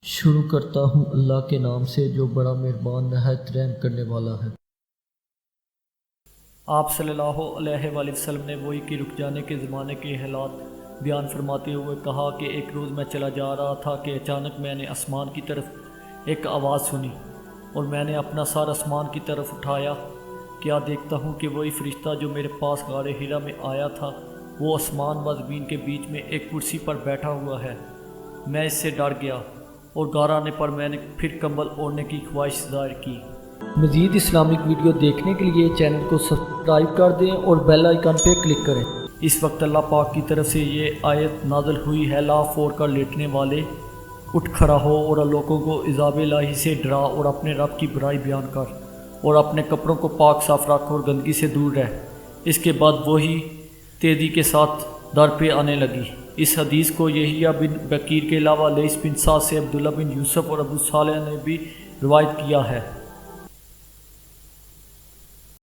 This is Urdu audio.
شروع کرتا ہوں اللہ کے نام سے جو بڑا مہربان نہایت رحم کرنے والا ہے۔ آپ صلی اللہ علیہ وآلہ وسلم نے وحی کے رک جانے کے زمانے کے حالات بیان فرماتے ہوئے کہا کہ ایک روز میں چلا جا رہا تھا کہ اچانک میں نے آسمان کی طرف ایک آواز سنی اور میں نے اپنا سر آسمان کی طرف اٹھایا، کیا دیکھتا ہوں کہ وہی فرشتہ جو میرے پاس غار حرا میں آیا تھا وہ آسمان و زمین کے بیچ میں ایک کرسی پر بیٹھا ہوا ہے۔ میں اس سے ڈر گیا اور گھر آنے پر میں نے پھر کمبل اوڑھنے کی خواہش ظاہر کی۔ مزید اسلامک ویڈیو دیکھنے کے لیے چینل کو سبسکرائب کر دیں اور بیل آئیکن پہ کلک کریں۔ اس وقت اللہ پاک کی طرف سے یہ آیت نازل ہوئی ہے، لا فور کر لیٹنے والے اٹھ کھڑا ہو اور لوگوں کو عذاب الہی سے ڈرا اور اپنے رب کی برائی بیان کر اور اپنے کپڑوں کو پاک صاف رکھ اور گندگی سے دور رہ۔ اس کے بعد وہی تیزی کے ساتھ در پہ آنے لگی۔ اس حدیث کو یحییٰ بن بکیر کے علاوہ لیث بن سعد سے عبداللہ بن یوسف اور ابو صالح نے بھی روایت کیا ہے۔